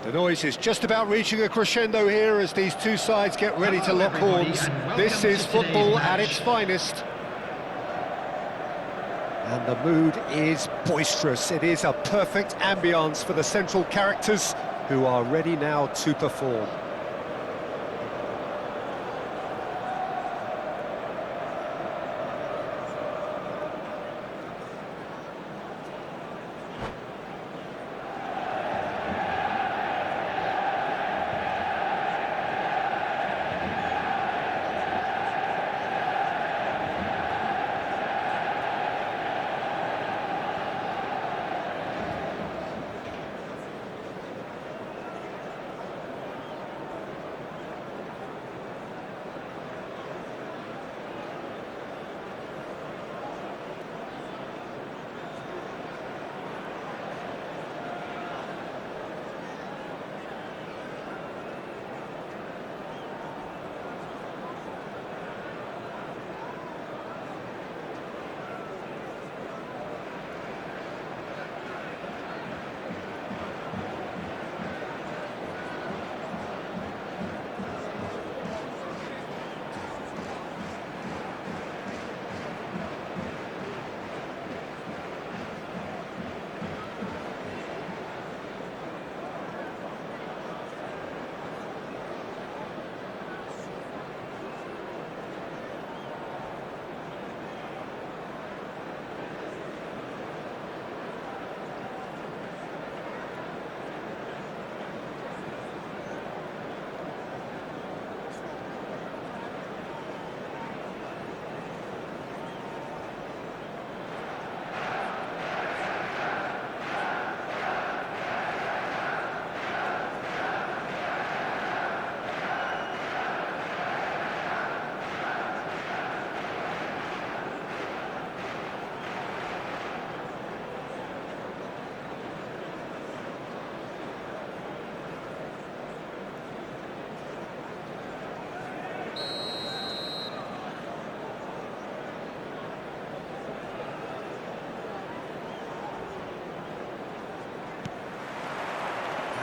The noise is just about reaching a crescendo here as these two sides get ready to lock horns. This is football at its finest. And the mood is boisterous. It is a perfect ambience for the central characters who are ready now to perform.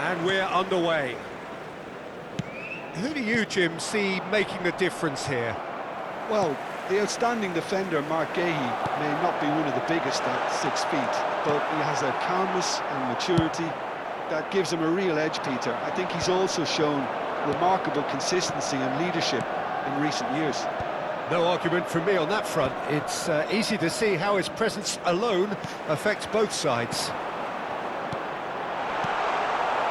And we're underway. Who do you, Jim, see making the difference here? Well, the outstanding defender, Mark Gahey, may not be one of the biggest at 6 feet, but he has a calmness and maturity that gives him a real edge, Peter. I think he's also shown remarkable consistency and leadership in recent years. No argument from me on that front. It's easy to see how his presence alone affects both sides.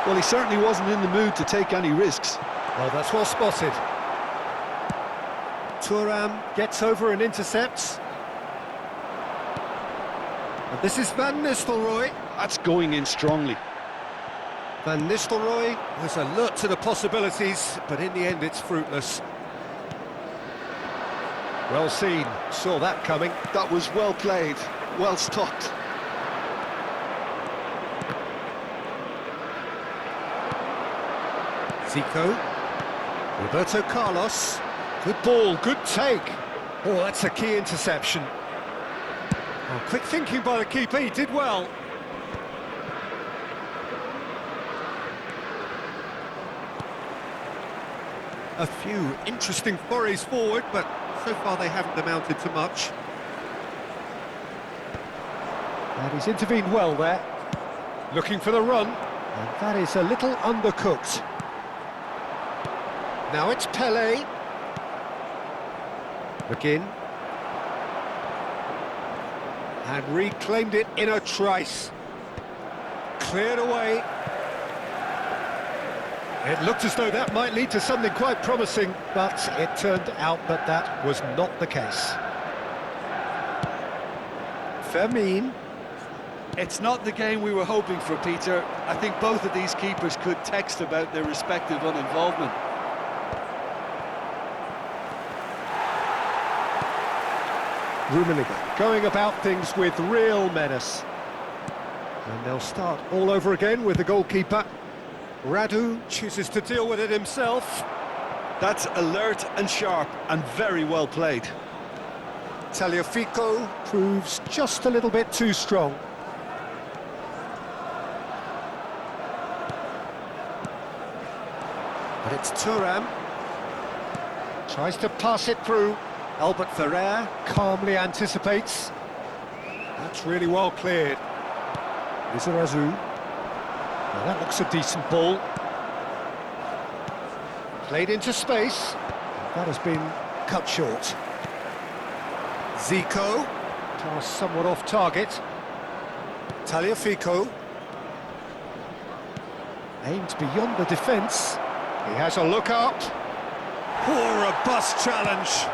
Well, he certainly wasn't in the mood to take any risks. Well, that's well spotted. Thuram gets over and intercepts. And this is Van Nistelrooy. That's going in strongly. Van Nistelrooy was alert to the possibilities, but in the end it's fruitless. Well seen, saw that coming. That was well played, well stopped. Zico, Roberto Carlos, good ball, good take. Oh, that's a key interception. Oh, quick thinking by the keeper, he did well. A few interesting forays forward, but so far they haven't amounted to much. And he's intervened well there. Looking for the run, and that is a little undercooked. Now it's Pelé. McGinn. And reclaimed it in a trice. Cleared away. It looked as though that might lead to something quite promising, but it turned out that that was not the case. Fermin. It's not the game we were hoping for, Peter. I think both of these keepers could text about their respective uninvolvement. Rummenigge going about things with real menace. And they'll start all over again with the goalkeeper. Radu chooses to deal with it himself. That's alert and sharp and very well played. Tagliafico proves just a little bit too strong. And it's Thuram. Tries to pass it through. Albert Ferrer calmly anticipates. That's really well cleared. Lizarazu. Now that looks a decent ball. Played into space. That has been cut short. Zico. Pass somewhat off target. Tagliafico. Aimed beyond the defence. He has a look up. Poor robust challenge.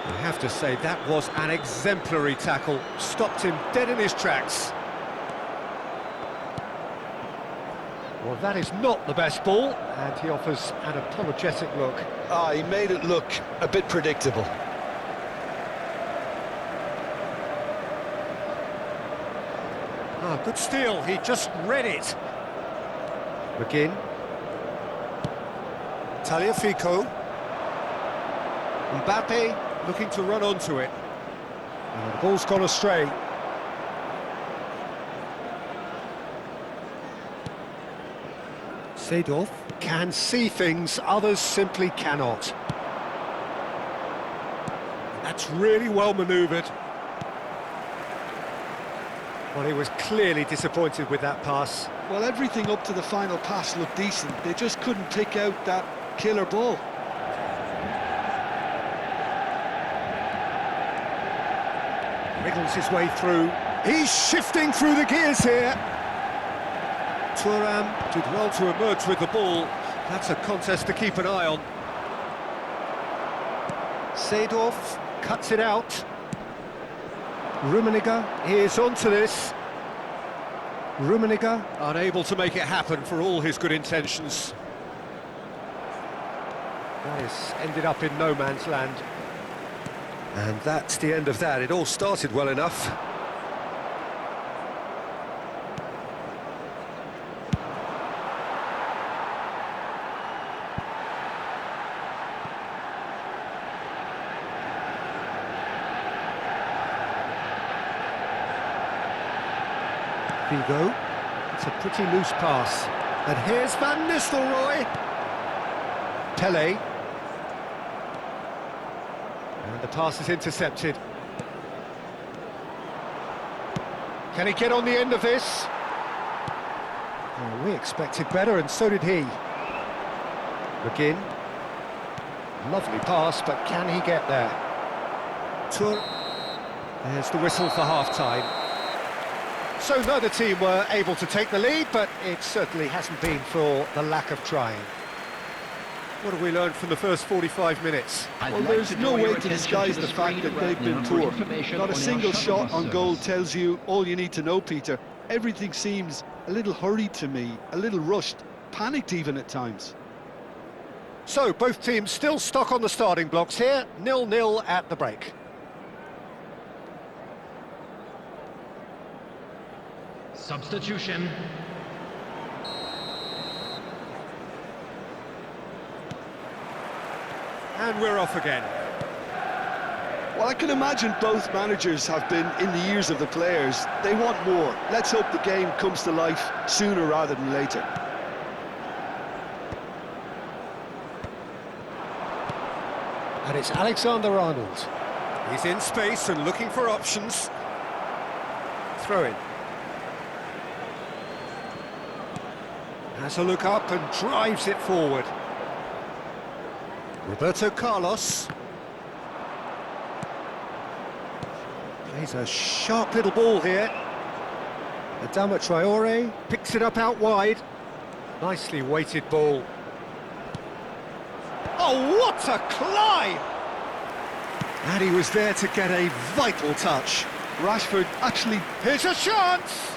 I have to say that was an exemplary tackle. Stopped him dead in his tracks. Well, that is not the best ball, and he offers an apologetic look. He made it look a bit predictable. Good steal, he just read it. McGinn. Tagliafico. Mbappe looking to run onto it. And the ball's gone astray. Seedorf can see things others simply cannot. That's really well manoeuvred. Well, he was clearly disappointed with that pass. Well, everything up to the final pass looked decent. They just couldn't pick out that killer ball. Wriggles his way through. He's shifting through the gears here. Thuram did well to emerge with the ball. That's a contest to keep an eye on. Seedorf cuts it out. Rummenigge is onto this. Rummenigge unable to make it happen for all his good intentions. That has ended up in no man's land. And that's the end of that. It all started well enough. Vigo. It's a pretty loose pass. And here's Van Nistelrooy. Pele. And the pass is intercepted. Can he get on the end of this? Oh, we expected better, and so did he. McGinn. Lovely pass, but can he get there? There's the whistle for half-time. So neither team were able to take the lead, but it certainly hasn't been for the lack of trying. What have we learned from the first 45 minutes? Well, there's no way to disguise the fact that they've been poor. Not a single shot on goal tells you all you need to know, Peter. Everything seems a little hurried to me, a little rushed, panicked even at times. So both teams still stuck on the starting blocks here, 0-0 at the break. Substitution. And we're off again. Well, I can imagine both managers have been in the ears of the players. They want more. Let's hope the game comes to life sooner rather than later. And it's Alexander-Arnold. He's in space and looking for options. Throw in. Has a look up and drives it forward. Roberto Carlos. Plays a sharp little ball here. Adama Traore picks it up out wide. Nicely weighted ball. Oh, what a climb! And he was there to get a vital touch. Rashford actually... Here's a chance!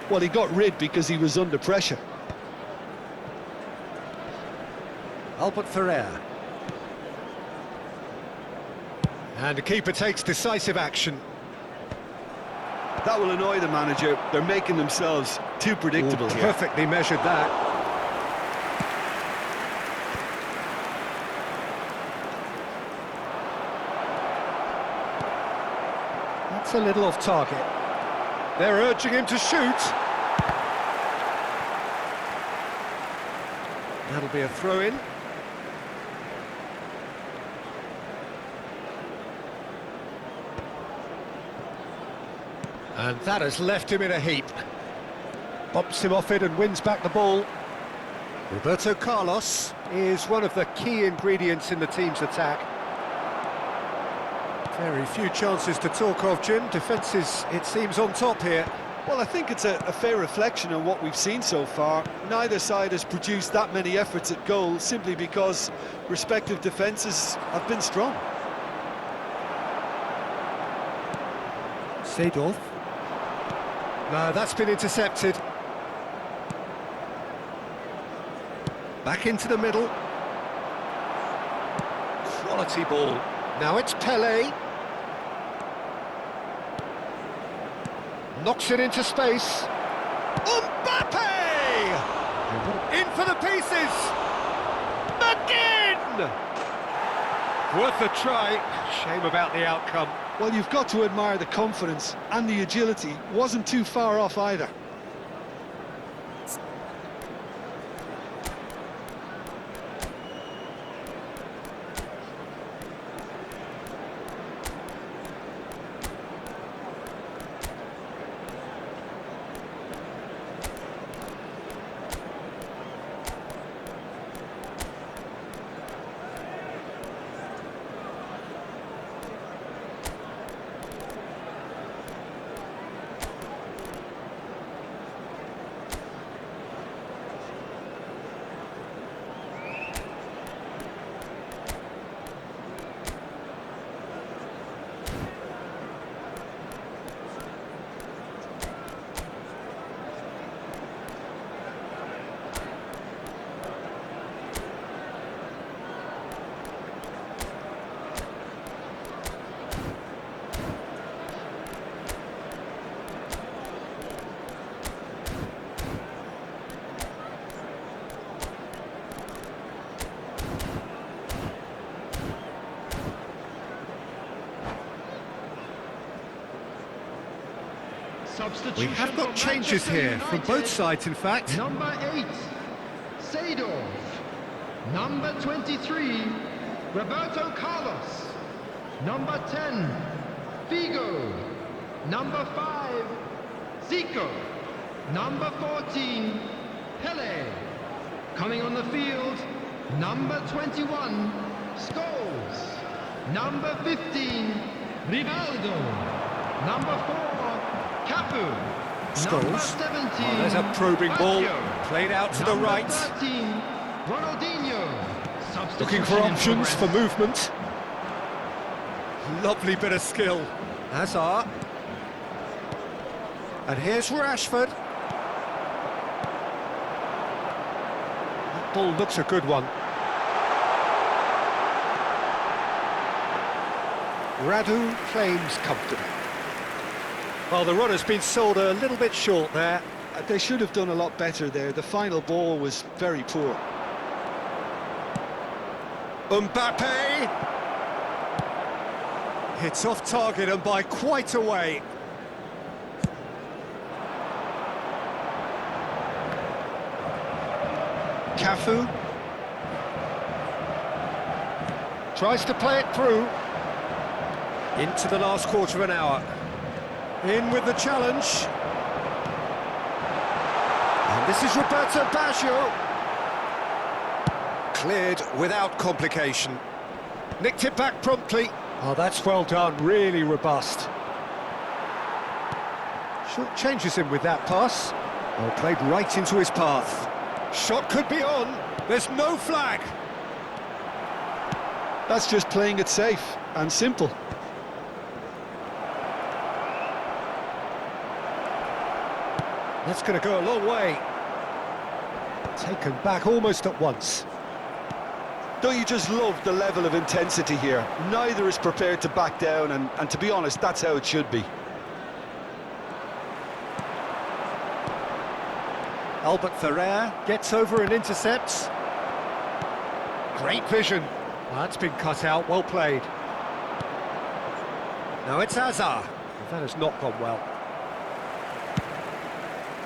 Well, he got rid because he was under pressure. Albert Ferrer. And the keeper takes decisive action. That will annoy the manager. They're making themselves too predictable here. Perfectly measured that. That's a little off target. They're urging him to shoot. That'll be a throw-in. And that has left him in a heap. Bumps him off it and wins back the ball. Roberto Carlos is one of the key ingredients in the team's attack. Very few chances to talk of, Jim. Defence is, it seems, on top here. Well, I think it's a fair reflection on what we've seen so far. Neither side has produced that many efforts at goal simply because respective defences have been strong. Seedorf. No, that's been intercepted. Back into the middle. Quality ball. Now it's Pelé. Knocks it into space. Mbappe! In for the pieces! Again! Worth a try. Shame about the outcome. Well, you've got to admire the confidence, and the agility wasn't too far off either. Substitution We have got for changes Manchester here from United. both sides, in fact. Number 8, Seedorf. Number 23, Roberto Carlos. Number 10, Figo. Number 5, Zico. Number 14, Pele. Coming on the field, number 21, Scholes. Number 15, Rivaldo. Number 4, Cafu. Number Scholes. 17, Oh, there's a probing ball. Baggio. Played out to the Number right. 13, Ronaldinho. Looking for Substitution options in for progress. movement. Lovely bit of skill. Hazard. And here's Rashford. That ball looks a good one. Radu claims comfortably. Well, the run has been sold a little bit short there. They should have done a lot better there. The final ball was very poor. Mbappe! Hits off target and by quite a way. Cafu. Tries to play it through. Into the last quarter of an hour. In with the challenge. And this is Roberto Baggio. Cleared without complication. Nicked it back promptly. Oh, that's well done, really robust. Short changes him with that pass. Oh, played right into his path. Shot could be on. There's no flag. That's just playing it safe and simple. That's going to go a long way. Taken back almost at once. Don't you just love the level of intensity here? Neither is prepared to back down, and to be honest, that's how it should be. Albert Ferrer gets over and intercepts. Great vision. That's been cut out, well played. Now it's Hazard. That has not gone well.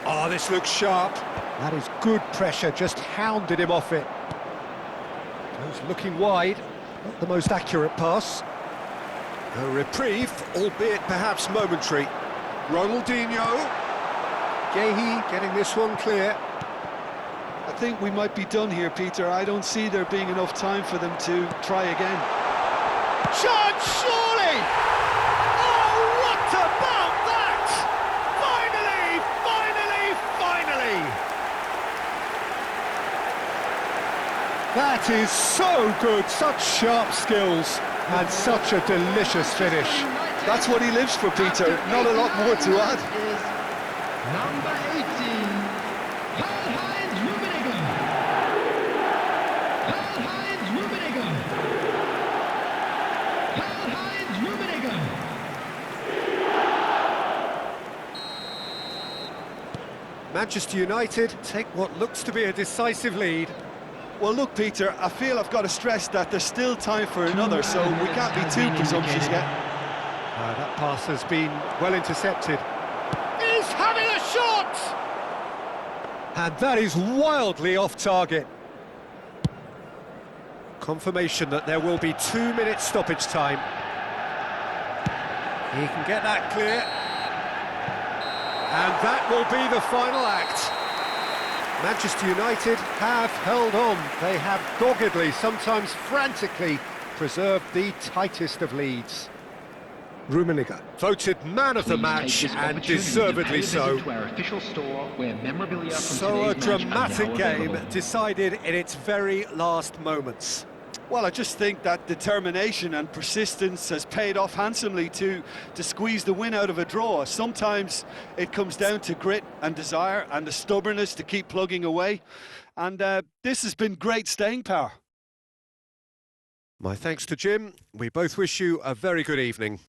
Oh, this looks sharp. That is good pressure, just hounded him off it. Goes looking wide, not the most accurate pass. A reprieve, albeit perhaps momentary. Ronaldinho. Gehi getting this one clear. I think we might be done here, Peter. I don't see there being enough time for them to try again. Chance, surely! Oh, what about that? Finally! That is so good, such sharp skills, and such a delicious finish. That's what he lives for, Peter. Not a lot more to add. Is number 18, Karl-Heinz Rummenigge. Karl-Heinz Rummenigge. Karl-Heinz Rummenigge. Manchester United take what looks to be a decisive lead. Well, look, Peter, I feel I've got to stress that there's still time for another, so we can't be too presumptuous yet. That pass has been well intercepted. He's having a shot! And that is wildly off target. Confirmation that there will be 2 minutes stoppage time. He can get that clear. And that will be the final act. Manchester United have held on. They have doggedly, sometimes frantically, preserved the tightest of leads. Rummenigge, voted man of the match, and deservedly so. So a dramatic game decided in its very last moments. Well, I just think that determination and persistence has paid off handsomely to squeeze the win out of a draw. Sometimes it comes down to grit and desire and the stubbornness to keep plugging away. And this has been great staying power. My thanks to Jim. We both wish you a very good evening.